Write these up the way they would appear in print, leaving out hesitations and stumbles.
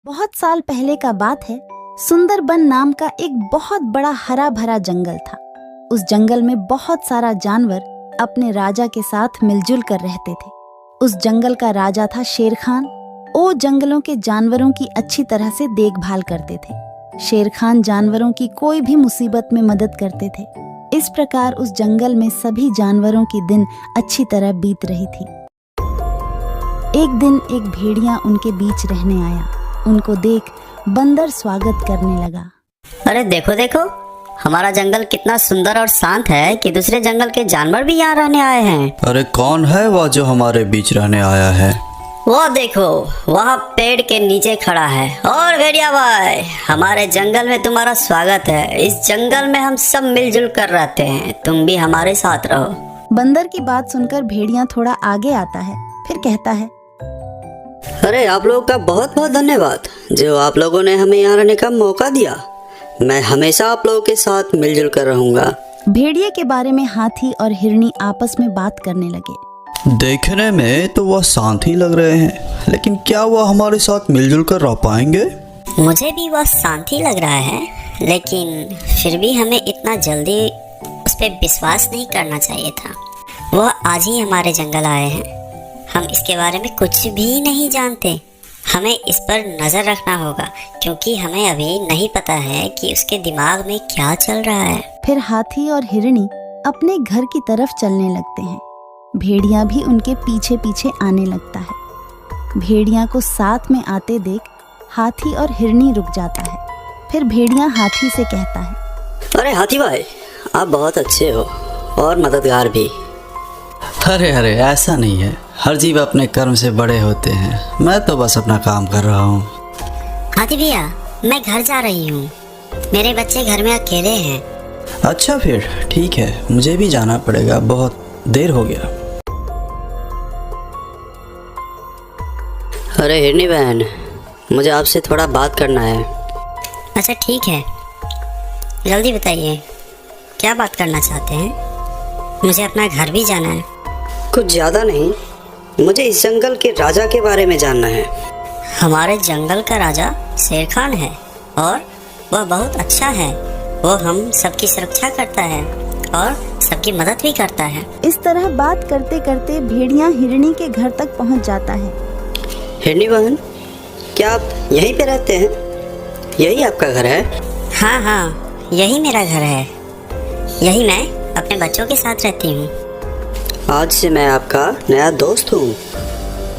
बहुत साल पहले का बात है। सुंदरबन नाम का एक बहुत बड़ा हरा भरा जंगल था। उस जंगल में बहुत सारा जानवर अपने राजा के साथ मिलजुल कर रहते थे। उस जंगल का राजा था शेर खान। वो जंगलों के जानवरों की अच्छी तरह से देखभाल करते थे। शेर खान जानवरों की कोई भी मुसीबत में मदद करते थे। इस प्रकार उस जंगल में सभी जानवरों की दिन अच्छी तरह बीत रही थी। एक दिन एक भेड़िया उनके बीच रहने आया। उनको देख बंदर स्वागत करने लगा। अरे देखो देखो, हमारा जंगल कितना सुंदर और शांत है कि दूसरे जंगल के जानवर भी यहाँ रहने आए हैं। अरे कौन है वह जो हमारे बीच रहने आया है? वो देखो, वहाँ पेड़ के नीचे खड़ा है। और भेड़िया भाई, हमारे जंगल में तुम्हारा स्वागत है। इस जंगल में हम सब मिलजुल कर रहते हैं, तुम भी हमारे साथ रहो। बंदर की बात सुनकर भेड़िया थोड़ा आगे आता है, फिर कहता है, अरे आप लोगों का बहुत बहुत धन्यवाद जो आप लोगों ने हमें यहाँ रहने का मौका दिया। मैं हमेशा आप लोगों के साथ मिलजुल कर रहूंगा। भेड़िए के बारे में हाथी और हिरनी आपस में बात करने लगे। देखने में तो वह शांत ही लग रहे हैं, लेकिन क्या वह हमारे साथ मिलजुल कर रह पाएंगे? मुझे भी वह शांत ही लग रहा है, लेकिन फिर भी हमें इतना जल्दी उस पर विश्वास नहीं करना चाहिए था। वह आज ही हमारे जंगल आए हैं, हम इसके बारे में कुछ भी नहीं जानते। हमें इस पर नज़र रखना होगा, क्योंकि हमें अभी नहीं पता है कि उसके दिमाग में क्या चल रहा है। फिर हाथी और हिरनी अपने घर की तरफ चलने लगते हैं। भेड़िया भी उनके पीछे पीछे आने लगता है। भेड़िया को साथ में आते देख हाथी और हिरनी रुक जाता है। फिर भेड़िया हाथी से कहता है, अरे हाथी भाई, आप बहुत अच्छे हो और मददगार भी। अरे अरे, ऐसा नहीं है। हर जीव अपने कर्म से बड़े होते हैं। मैं तो बस अपना काम कर रहा हूँ। हाथी भैया, मैं घर जा रही हूँ, मेरे बच्चे घर में अकेले हैं। अच्छा फिर ठीक है, मुझे भी जाना पड़ेगा, बहुत देर हो गया। अरे हिरनी बहन, मुझे आपसे थोड़ा बात करना है। अच्छा ठीक है, जल्दी बताइए, क्या बात करना चाहते हैं? मुझे अपना घर भी जाना है। कुछ ज़्यादा नहीं, मुझे इस जंगल के राजा के बारे में जानना है। हमारे जंगल का राजा शेर खान है और वह बहुत अच्छा है। वो हम सबकी सुरक्षा करता है और सबकी मदद भी करता है। इस तरह बात करते करते भेड़िया हिरनी के घर तक पहुंच जाता है। हिरनी बहन, क्या आप यहीं पे रहते हैं? यही आपका घर है? हाँ हाँ, यही मेरा घर है। यही मैं अपने बच्चों के साथ रहती हूँ। आज से मैं आपका नया दोस्त हूँ।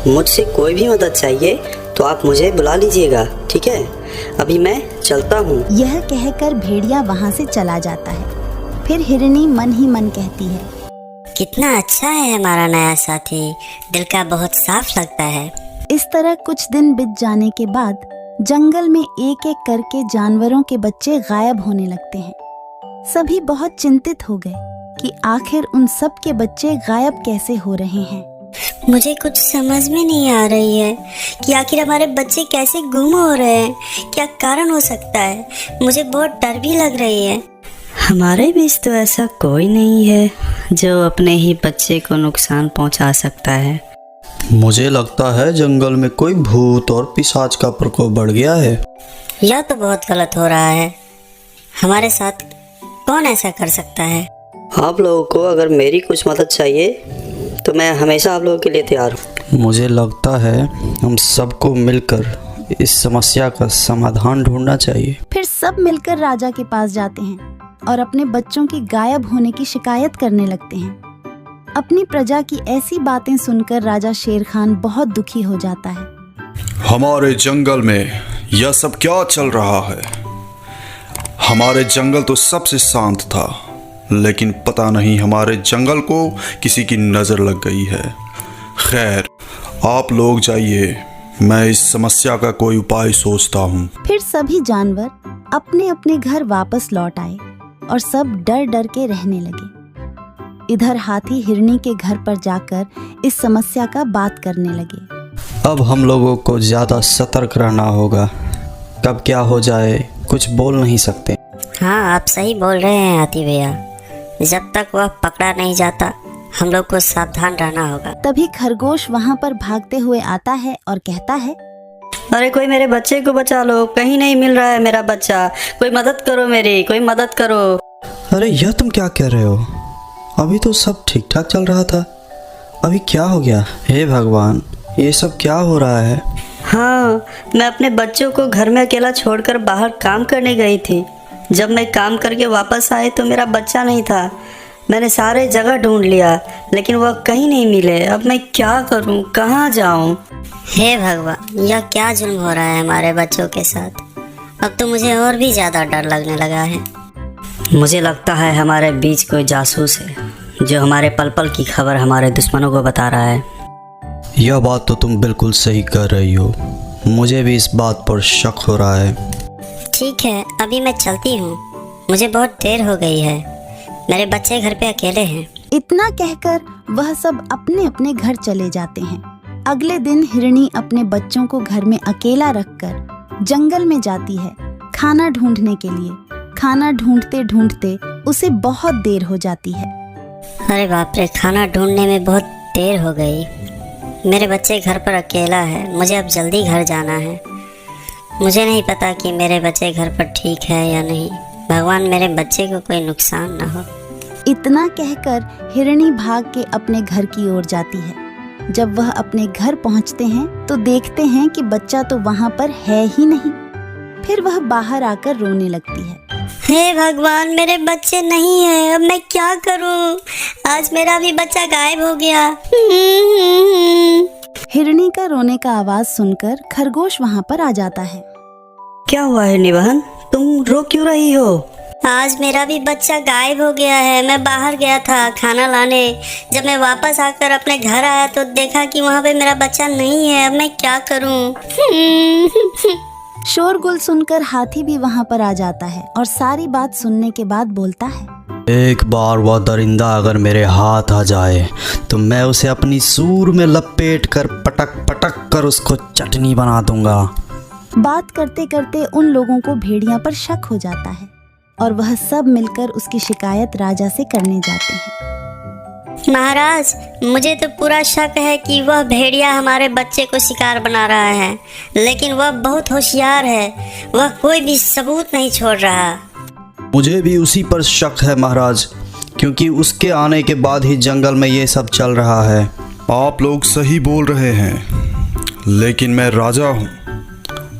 मुझसे कोई भी मदद चाहिए तो आप मुझे बुला लीजिएगा, ठीक है? अभी मैं चलता हूँ। यह कहकर भेड़िया वहाँ से चला जाता है। फिर हिरनी मन ही मन कहती है, कितना अच्छा है हमारा नया साथी, दिल का बहुत साफ लगता है। इस तरह कुछ दिन बीत जाने के बाद जंगल में एक एक करके जानवरों के बच्चे गायब होने लगते हैं। सभी बहुत चिंतित हो गए कि आखिर उन सब के बच्चे गायब कैसे हो रहे हैं। मुझे कुछ समझ में नहीं आ रही है कि आखिर हमारे बच्चे कैसे गुम हो रहे हैं, क्या कारण हो सकता है। मुझे बहुत डर भी लग रही है। हमारे बीच तो ऐसा कोई नहीं है जो अपने ही बच्चे को नुकसान पहुंचा सकता है। मुझे लगता है जंगल में कोई भूत और पिशाच का प्रकोप बढ़ गया है। यह तो बहुत गलत हो रहा है। हमारे साथ कौन ऐसा कर सकता है? आप लोगों को अगर मेरी कुछ मदद चाहिए तो मैं हमेशा आप लोगों के लिए तैयार हूँ। मुझे लगता है हम सबको मिलकर इस समस्या का समाधान ढूंढना चाहिए। फिर सब मिलकर राजा के पास जाते हैं और अपने बच्चों की गायब होने की शिकायत करने लगते हैं। अपनी प्रजा की ऐसी बातें सुनकर राजा शेर खान बहुत दुखी हो जाता है। हमारे जंगल में यह सब क्या चल रहा है? हमारे जंगल तो सबसे शांत था, लेकिन पता नहीं हमारे जंगल को किसी की नज़र लग गई है। खैर, आप लोग जाइए, मैं इस समस्या का कोई उपाय सोचता हूँ। फिर सभी जानवर अपने अपने घर वापस लौट आए और सब डर डर के रहने लगे। इधर हाथी हिरनी के घर पर जाकर इस समस्या का बात करने लगे। अब हम लोगों को ज़्यादा सतर्क रहना होगा। कब क्या हो जाए कुछ बोल नहीं सकते। हाँ, आप सही बोल रहे हैं हाथी भैया। जब तक वह पकड़ा नहीं जाता, हम लोग को सावधान रहना होगा। तभी खरगोश वहाँ पर भागते हुए आता है और कहता है, अरे कोई मेरे बच्चे को बचा लो, कहीं नहीं मिल रहा है मेरा बच्चा, कोई मदद करो मेरी, कोई मदद करो। अरे यह तुम क्या कह रहे हो? अभी तो सब ठीक ठाक चल रहा था, अभी क्या हो गया? हे भगवान, ये सब क्या हो रहा है? हाँ, मैं अपने बच्चों को घर में अकेला छोड़कर बाहर काम करने गई थी। जब मैं काम करके वापस आई तो मेरा बच्चा नहीं था। मैंने सारे जगह ढूंढ लिया लेकिन वह कहीं नहीं मिले। अब मैं क्या करूं, कहाँ जाऊं? हे भगवान, यह क्या जुल्म हो रहा है हमारे बच्चों के साथ। अब तो मुझे और भी ज़्यादा डर लगने लगा है। मुझे लगता है हमारे बीच कोई जासूस है जो हमारे पल पल की खबर हमारे दुश्मनों को बता रहा है। यह बात तो तुम बिल्कुल सही कर रही हो, मुझे भी इस बात पर शक हो रहा है। ठीक है, अभी मैं चलती हूँ, मुझे बहुत देर हो गई है, मेरे बच्चे घर पे अकेले हैं। इतना कहकर वह सब अपने अपने घर चले जाते हैं। अगले दिन हिरणी अपने बच्चों को घर में अकेला रखकर जंगल में जाती है खाना ढूंढने के लिए। खाना ढूंढते ढूंढते उसे बहुत देर हो जाती है। अरे बाप रे, खाना ढूंढने में बहुत देर हो गई। मेरे बच्चे घर पर अकेला है, मुझे अब जल्दी घर जाना है। मुझे नहीं पता कि मेरे बच्चे घर पर ठीक है या नहीं। भगवान, मेरे बच्चे को कोई नुकसान ना हो। इतना कहकर हिरणी भाग के अपने घर की ओर जाती है। जब वह अपने घर पहुंचते हैं तो देखते हैं कि बच्चा तो वहां पर है ही नहीं। फिर वह बाहर आकर रोने लगती है। हे भगवान, मेरे बच्चे नहीं है, अब मैं क्या करूं? आज मेरा भी बच्चा गायब हो गया। हिरणी का रोने का आवाज सुनकर खरगोश वहां पर आ जाता है। क्या हुआ है निबहन, तुम रो क्यों रही हो? आज मेरा भी बच्चा गायब हो गया है। मैं बाहर गया था खाना लाने, जब मैं वापस आकर अपने घर आया तो देखा कि वहाँ पे मेरा बच्चा नहीं है। अब मैं क्या करूँ? शोरगुल सुनकर हाथी भी वहां पर आ जाता है और सारी बात सुनने के बाद बोलता है, एक बार वह दरिंदा अगर मेरे हाथ आ जाए तो मैं उसे अपनी सूर में लपेट कर पटक पटक कर उसको चटनी बना दूंगा। बात करते करते उन लोगों को भेड़िया पर शक हो जाता है और वह सब मिलकर उसकी शिकायत राजा से करने जाते हैं। महाराज, मुझे तो पूरा शक है कि वह भेड़िया हमारे बच्चे को शिकार बना रहा है, लेकिन वह बहुत होशियार है, वह कोई भी सबूत नहीं छोड़ रहा। मुझे भी उसी पर शक है महाराज, क्योंकि उसके आने के बाद ही जंगल में ये सब चल रहा है। आप लोग सही बोल रहे हैं, लेकिन मैं राजा हूँ,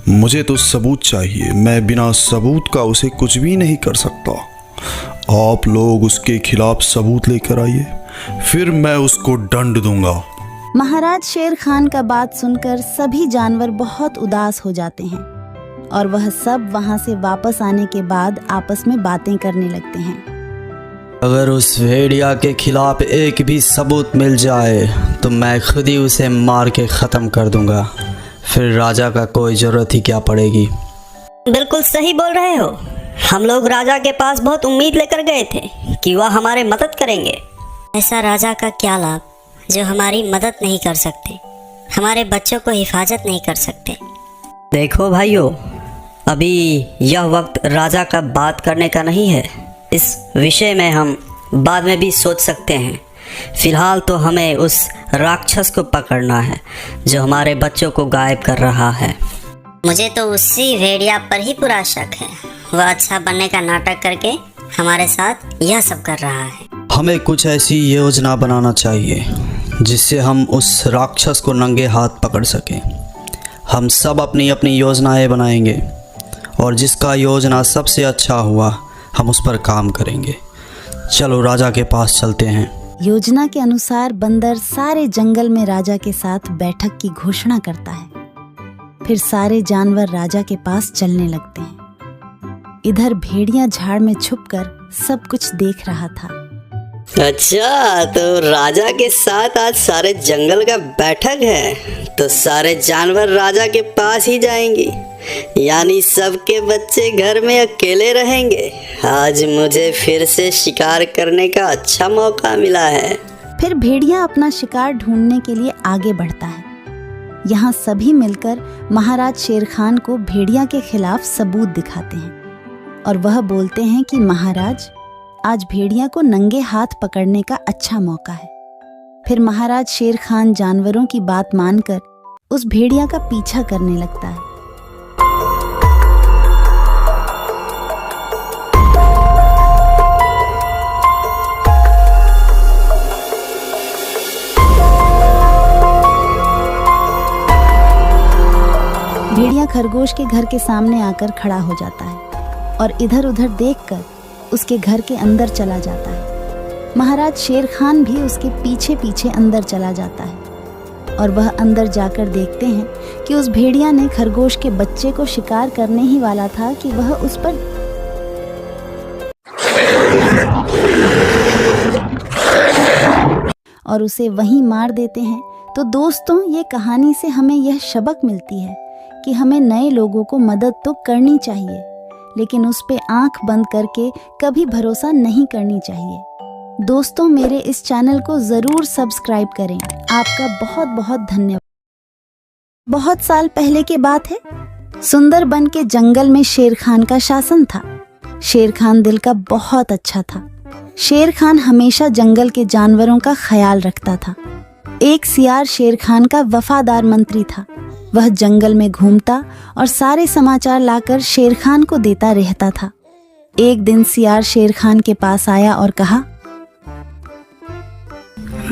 मुझे तो सबूत चाहिए। मैं बिना सबूत का उसे कुछ भी नहीं कर सकता। आप लोग उसके खिलाफ सबूत लेकर आइए, फिर मैं उसको दंड दूंगा। महाराज शेर खान का बात सुनकर सभी जानवर बहुत उदास हो जाते हैं और वह सब वहां से वापस आने के बाद आपस में बातें करने लगते हैं। अगर उस भेड़िया के खिलाफ एक भी सबूत मिल जाए तो मैं खुद ही उसे मार के ख़त्म कर दूंगा, फिर राजा का कोई ज़रूरत ही क्या पड़ेगी। बिल्कुल सही बोल रहे हो। हम लोग राजा के पास बहुत उम्मीद लेकर गए थे कि वह हमारे मदद करेंगे। ऐसा राजा का क्या लाभ जो हमारी मदद नहीं कर सकते, हमारे बच्चों को हिफाजत नहीं कर सकते। देखो भाइयों, अभी यह वक्त राजा का बात करने का नहीं है। इस विषय में हम बाद में भी सोच सकते हैं। फिलहाल तो हमें उस राक्षस को पकड़ना है जो हमारे बच्चों को गायब कर रहा है। मुझे तो उसी भेड़िया पर ही पूरा शक है। वह अच्छा बनने का नाटक करके हमारे साथ यह सब कर रहा है। हमें कुछ ऐसी योजना बनाना चाहिए जिससे हम उस राक्षस को नंगे हाथ पकड़ सकें। हम सब अपनी अपनी योजनाएं बनाएंगे और जिसका योजना सबसे अच्छा हुआ हम उस पर काम करेंगे। चलो राजा के पास चलते हैं। योजना के अनुसार बंदर सारे जंगल में राजा के साथ बैठक की घोषणा करता है। फिर सारे जानवर राजा के पास चलने लगते हैं। इधर भेड़िया झाड़ में छुपकर सब कुछ देख रहा था। अच्छा, तो राजा के साथ आज सारे जंगल का बैठक है, तो सारे जानवर राजा के पास ही जाएंगे, यानी सबके बच्चे घर में अकेले रहेंगे। आज मुझे फिर से शिकार करने का अच्छा मौका मिला है। फिर भेड़िया अपना शिकार ढूंढने के लिए आगे बढ़ता है। यहाँ सभी मिलकर महाराज शेर खान को भेड़िया के खिलाफ सबूत दिखाते हैं और वह बोलते हैं कि महाराज, आज भेड़िया को नंगे हाथ पकड़ने का अच्छा मौका है। फिर महाराज शेर खान जानवरों की बात मानकर उस भेड़िया का पीछा करने लगता है। भेड़िया खरगोश के घर के सामने आकर खड़ा हो जाता है और इधर उधर देखकर उसके घर के अंदर चला जाता है। महाराज शेर खान भी उसके पीछे पीछे अंदर चला जाता है और वह अंदर जाकर देखते हैं कि उस भेड़िया ने खरगोश के बच्चे को शिकार करने ही वाला था कि वह उस पर और उसे वहीं मार देते हैं। तो दोस्तों, ये कहानी से हमें यह सबक मिलती है कि हमें नए लोगों को मदद तो करनी चाहिए, लेकिन उस पे आंख बंद करके कभी भरोसा नहीं करनी चाहिए। दोस्तों, मेरे इस चैनल को ज़रूर सब्सक्राइब करें। आपका बहुत बहुत धन्यवाद। बहुत साल पहले की बात है। सुंदरबन के जंगल में शेर खान का शासन था। शेर खान दिल का बहुत अच्छा था। शेर खान हमेशा जंगल के जानवरों का ख्याल रखता था। एक सियार शेर खान का वफादार मंत्री था। वह जंगल में घूमता और सारे समाचार लाकर शेर खान को देता रहता था। एक दिन सियार शेर खान के पास आया और कहा,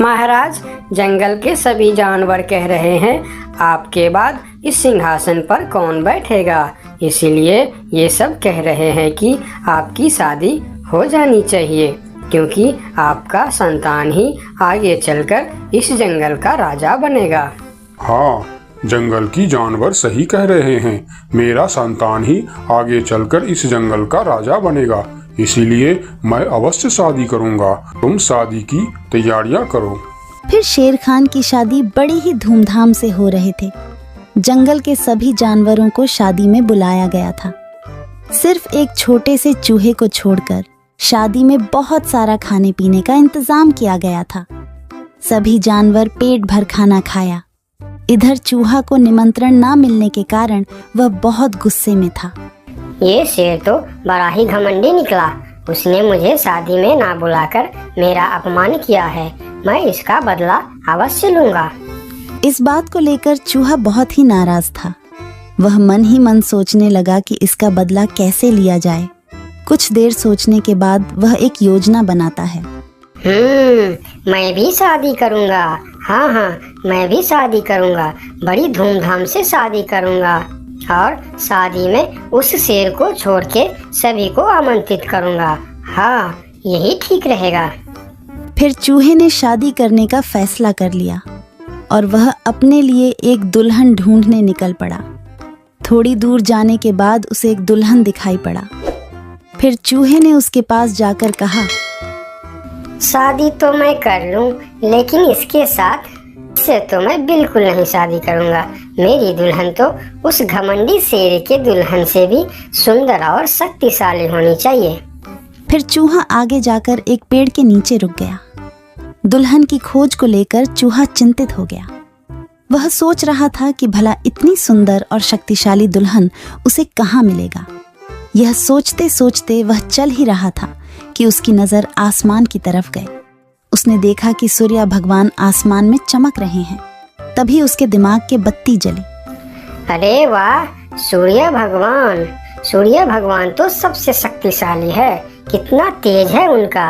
महाराज, जंगल के सभी जानवर कह रहे हैं आपके बाद इस सिंहासन पर कौन बैठेगा, इसीलिए ये सब कह रहे हैं कि आपकी शादी हो जानी चाहिए, क्योंकि आपका संतान ही आगे चलकर इस जंगल का राजा बनेगा। हाँ, जंगल की जानवर सही कह रहे हैं। मेरा संतान ही आगे चलकर इस जंगल का राजा बनेगा, इसीलिए मैं अवश्य शादी करूंगा। तुम शादी की तैयारियां करो। फिर शेर खान की शादी बड़ी ही धूमधाम से हो रहे थे। जंगल के सभी जानवरों को शादी में बुलाया गया था। सिर्फ एक छोटे से चूहे को छोड़कर शादी में बहुत सारा खाने पीने का इंतजाम किया गया था। सभी जानवर पेट भर खाना खाया। इधर चूहा को निमंत्रण ना मिलने के कारण वह बहुत गुस्से में था। ये शेर तो बड़ा ही घमंडी निकला। उसने मुझे शादी में ना बुलाकर मेरा अपमान किया है। मैं इसका बदला अवश्य लूंगा। इस बात को लेकर चूहा बहुत ही नाराज था। वह मन ही मन सोचने लगा कि इसका बदला कैसे लिया जाए। कुछ देर सोचने के बाद वह एक योजना बनाता है। मैं भी शादी करूंगा। हाँ, मैं भी शादी करूंगा। बड़ी धूमधाम से शादी करूंगा और शादी में उस शेर को छोड़ के सभी को आमंत्रित करूंगा। हाँ, यही ठीक रहेगा। फिर चूहे ने शादी करने का फैसला कर लिया और वह अपने लिए एक दुल्हन ढूंढने निकल पड़ा। थोड़ी दूर जाने के बाद उसे एक दुल्हन दिखाई पड़ा। फिर चूहे ने उसके पास जाकर कहा, शादी तो मैं कर लूं, लेकिन इसके साथ से तो मैं बिल्कुल नहीं शादी करूंगा। मेरी दुल्हन तो उस घमंडी शेर के दुल्हन से भी सुंदर और शक्तिशाली होनी चाहिए। फिर चूहा आगे जाकर एक पेड़ के नीचे रुक गया। दुल्हन की खोज को लेकर चूहा चिंतित हो गया। वह सोच रहा था कि भला इतनी सुंदर और शक्तिशाली दुल्हन उसे कहाँ मिलेगा। यह सोचते सोचते वह चल ही रहा था कि उसकी नजर आसमान की तरफ गई। उसने देखा कि सूर्य भगवान आसमान में चमक रहे हैं। तभी उसके दिमाग के बत्ती जली। अरे वाह, सूर्य भगवान तो सबसे शक्तिशाली है। कितना तेज है उनका।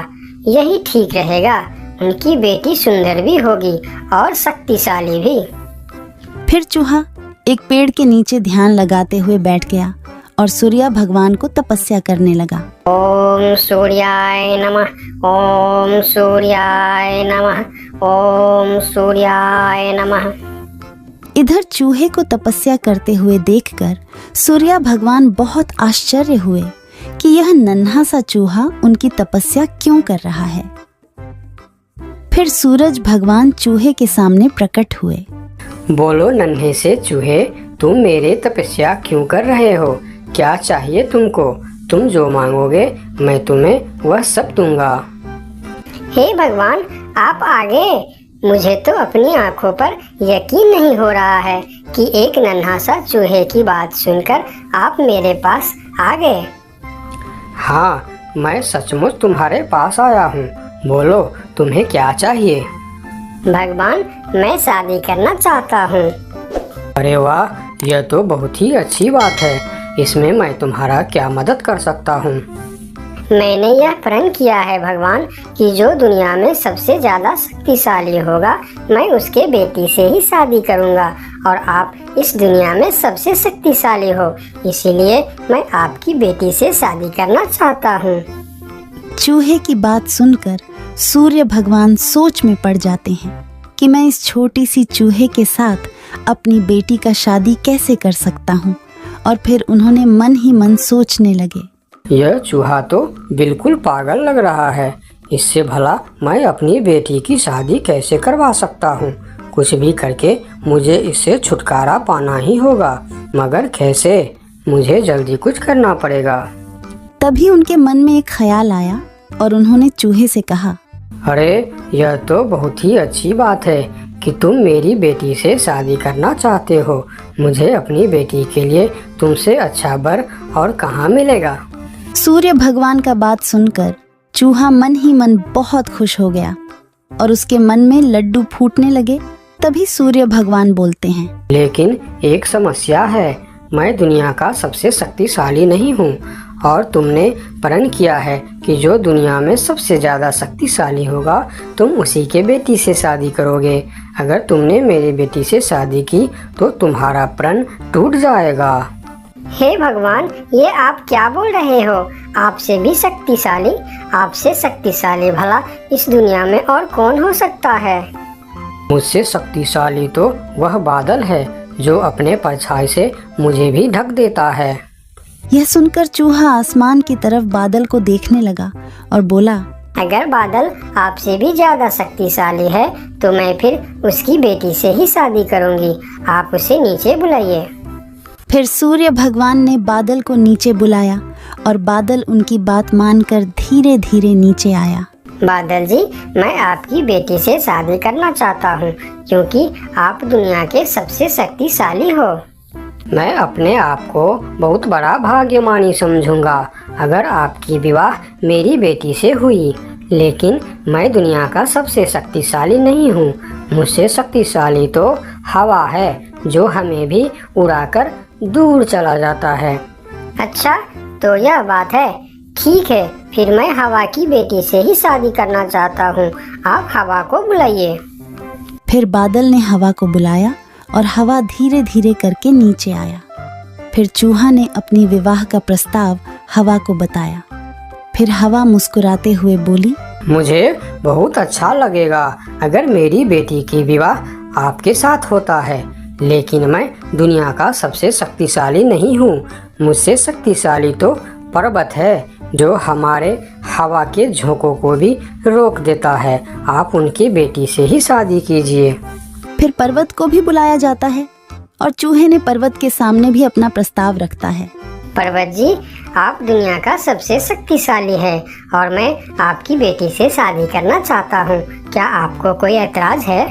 यही ठीक रहेगा। उनकी बेटी सुंदर भी होगी और शक्तिशाली भी। फिर चूहा एक पेड़ के नीचे ध्यान लगाते हुए बैठ गया और सूर्य भगवान को तपस्या करने लगा। ओम सूर्याय नमः, ओम सूर्याय नमः, ओम सूर्याय नमः। इधर चूहे को तपस्या करते हुए देखकर सूर्य भगवान बहुत आश्चर्य हुए कि यह नन्हा सा चूहा उनकी तपस्या क्यों कर रहा है। फिर सूरज भगवान चूहे के सामने प्रकट हुए। बोलो नन्हे से चूहे, तुम मेरे तपस्या क्यों कर रहे हो? क्या चाहिए तुमको? तुम जो मांगोगे मैं तुम्हें वह सब दूंगा। हे भगवान, आप आगे। मुझे तो अपनी आंखों पर यकीन नहीं हो रहा है कि एक नन्हा सा चूहे की बात सुनकर आप मेरे पास आ गए। हाँ, मैं सचमुच तुम्हारे पास आया हूँ। बोलो तुम्हें क्या चाहिए? भगवान, मैं शादी करना चाहता हूँ। अरे वाह, यह तो बहुत ही अच्छी बात है। इसमें मैं तुम्हारा क्या मदद कर सकता हूँ? मैंने यह प्रण किया है भगवान कि जो दुनिया में सबसे ज्यादा शक्तिशाली होगा मैं उसके बेटी से ही शादी करूंगा, और आप इस दुनिया में सबसे शक्तिशाली हो, इसीलिए मैं आपकी बेटी से शादी करना चाहता हूँ। चूहे की बात सुनकर सूर्य भगवान सोच में पड़ जाते हैं कि मैं इस छोटी सी चूहे के साथ अपनी बेटी का शादी कैसे कर सकता हूँ, और फिर उन्होंने मन ही मन सोचने लगे, यह चूहा तो बिल्कुल पागल लग रहा है। इससे भला मैं अपनी बेटी की शादी कैसे करवा सकता हूँ? कुछ भी करके मुझे इससे छुटकारा पाना ही होगा, मगर कैसे? मुझे जल्दी कुछ करना पड़ेगा। तभी उनके मन में एक ख्याल आया और उन्होंने चूहे से कहा, अरे यह तो बहुत ही अच्छी बात है कि तुम मेरी बेटी से शादी करना चाहते हो। मुझे अपनी बेटी के लिए तुमसे अच्छा वर और कहाँ मिलेगा? सूर्य भगवान का बात सुनकर चूहा मन ही मन बहुत खुश हो गया और उसके मन में लड्डू फूटने लगे। तभी सूर्य भगवान बोलते हैं, लेकिन एक समस्या है, मैं दुनिया का सबसे शक्तिशाली नहीं हूँ, और तुमने प्रण किया है कि जो दुनिया में सबसे ज्यादा शक्तिशाली होगा तुम उसी के बेटी से शादी करोगे। अगर तुमने मेरी बेटी से शादी की तो तुम्हारा प्रण टूट जाएगा। हे भगवान, ये आप क्या बोल रहे हो? आपसे भी शक्तिशाली? आपसे शक्तिशाली भला इस दुनिया में और कौन हो सकता है? मुझसे शक्तिशाली तो वह बादल है जो अपने परछाई से मुझे भी ढक देता है। यह सुनकर चूहा आसमान की तरफ बादल को देखने लगा और बोला, अगर बादल आपसे भी ज्यादा शक्तिशाली है तो मैं फिर उसकी बेटी से ही शादी करूंगी। आप उसे नीचे बुलाइए। फिर सूर्य भगवान ने बादल को नीचे बुलाया और बादल उनकी बात मानकर धीरे धीरे नीचे आया। बादल जी, मैं आपकी बेटी से शादी करना चाहता हूँ क्योंकि आप दुनिया के सबसे शक्तिशाली हो। मैं अपने आप को बहुत बड़ा भाग्यमानी समझूंगा अगर आपकी विवाह मेरी बेटी से हुई, लेकिन मैं दुनिया का सबसे शक्तिशाली नहीं हूँ। मुझसे शक्तिशाली तो हवा है जो हमें भी उड़ाकर दूर चला जाता है। अच्छा, तो यह बात है। ठीक है, फिर मैं हवा की बेटी से ही शादी करना चाहता हूँ। आप हवा को बुलाइए। फिर बादल ने हवा को बुलाया और हवा धीरे धीरे करके नीचे आया। फिर चूहा ने अपनी विवाह का प्रस्ताव हवा को बताया। फिर हवा मुस्कुराते हुए बोली, मुझे बहुत अच्छा लगेगा अगर मेरी बेटी की विवाह आपके साथ होता है, लेकिन मैं दुनिया का सबसे शक्तिशाली नहीं हूँ। मुझसे शक्तिशाली तो पर्वत है जो हमारे हवा के झोंकों को भी रोक देता है। आप उनकी बेटी से ही शादी कीजिए। फिर पर्वत को भी बुलाया जाता है और चूहे ने पर्वत के सामने भी अपना प्रस्ताव रखता है। पर्वत जी, आप दुनिया का सबसे शक्तिशाली है और मैं आपकी बेटी से शादी करना चाहता हूँ। क्या आपको कोई ऐतराज है?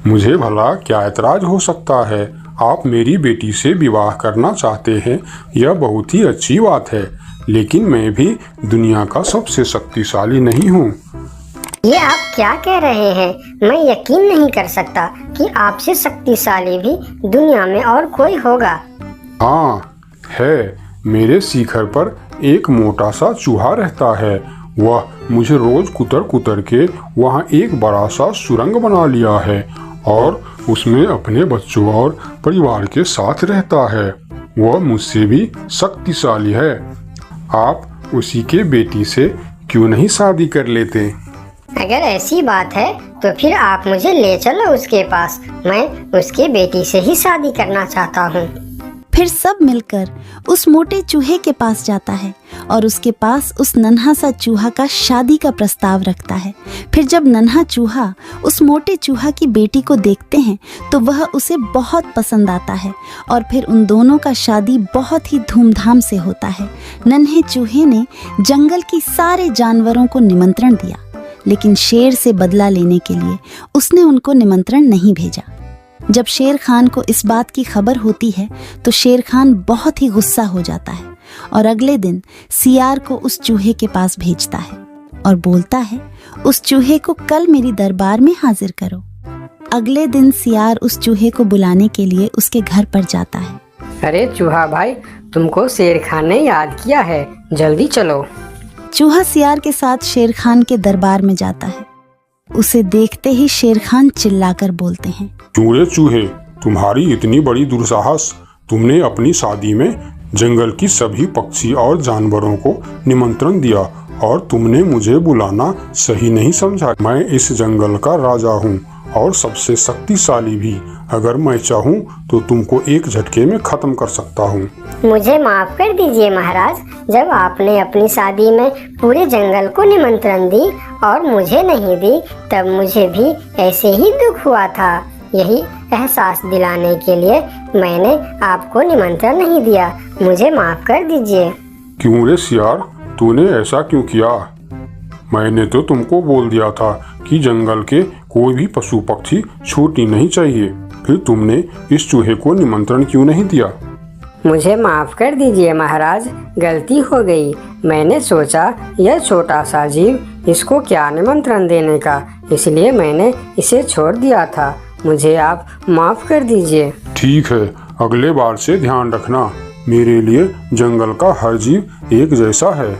मुझे भला क्या ऐतराज हो सकता है? आप मेरी बेटी से विवाह करना चाहते हैं, यह बहुत ही अच्छी बात है, लेकिन मैं भी दुनिया का सबसे शक्तिशाली नहीं हूँ। ये आप क्या कह रहे हैं? मैं यकीन नहीं कर सकता कि आपसे शक्तिशाली भी दुनिया में और कोई होगा। हाँ है, मेरे शिखर पर एक मोटा सा चूहा रहता है। वह मुझे रोज कुतर कुतर के वहाँ एक बड़ा सा सुरंग बना लिया है और उसमें अपने बच्चों और परिवार के साथ रहता है। वह मुझसे भी शक्तिशाली है। आप उसी के बेटी से क्यों नहीं शादी कर लेते? अगर ऐसी बात है तो फिर आप मुझे ले चलो उसके पास। मैं उसके बेटी से ही शादी करना चाहता हूँ। फिर सब मिलकर उस मोटे चूहे के पास जाता है और उसके पास उस नन्हा सा चूहा का शादी का प्रस्ताव रखता है। फिर जब नन्हा चूहा उस मोटे चूहा की बेटी को देखते हैं तो वह उसे बहुत पसंद आता है और फिर उन दोनों का शादी बहुत ही धूमधाम से होता है। नन्हे चूहे ने जंगल की सारे जानवरों को निमंत्रण दिया, लेकिन शेर से बदला लेने के लिए उसने उनको निमंत्रण नहीं भेजा। जब शेर खान को इस बात की खबर होती है तो शेर खान बहुत ही गुस्सा हो जाता है और अगले दिन सियार को उस चूहे के पास भेजता है और बोलता है, उस चूहे को कल मेरी दरबार में हाजिर करो। अगले दिन सियार उस चूहे को बुलाने के लिए उसके घर पर जाता है। अरे चूहा भाई, तुमको शेर खान ने याद किया है, जल्दी चलो। चूहा सियार के साथ शेर खान के दरबार में जाता है। उसे देखते ही शेर खान चिल्लाकर बोलते हैं, क्यों रे चूहे, तुम्हारी इतनी बड़ी दुस्साहस। तुमने अपनी शादी में जंगल की सभी पक्षी और जानवरों को निमंत्रण दिया और तुमने मुझे बुलाना सही नहीं समझा। मैं इस जंगल का राजा हूँ और सबसे शक्तिशाली भी। अगर मैं चाहूँ तो तुमको एक झटके में खत्म कर सकता हूँ। मुझे माफ कर दीजिए महाराज, जब आपने अपनी शादी में पूरे जंगल को निमंत्रण दी और मुझे नहीं दी, तब मुझे भी ऐसे ही दुख हुआ था। यही एहसास दिलाने के लिए मैंने आपको निमंत्रण नहीं दिया। मुझे माफ कर दीजिए। क्यों रे सियार, तूने ऐसा क्यों किया? मैंने तो तुमको बोल दिया था कि जंगल के कोई भी पशु पक्षी छूटनी नहीं चाहिए। फिर तुमने इस चूहे को निमंत्रण क्यों नहीं दिया? मुझे माफ कर दीजिए महाराज, गलती हो गई। मैंने सोचा यह छोटा सा जीव, इसको क्या निमंत्रण देने का, इसलिए मैंने इसे छोड़ दिया था। मुझे आप माफ कर दीजिए। ठीक है, अगले बार से ध्यान रखना। मेरे लिए जंगल का हर जीव एक जैसा है।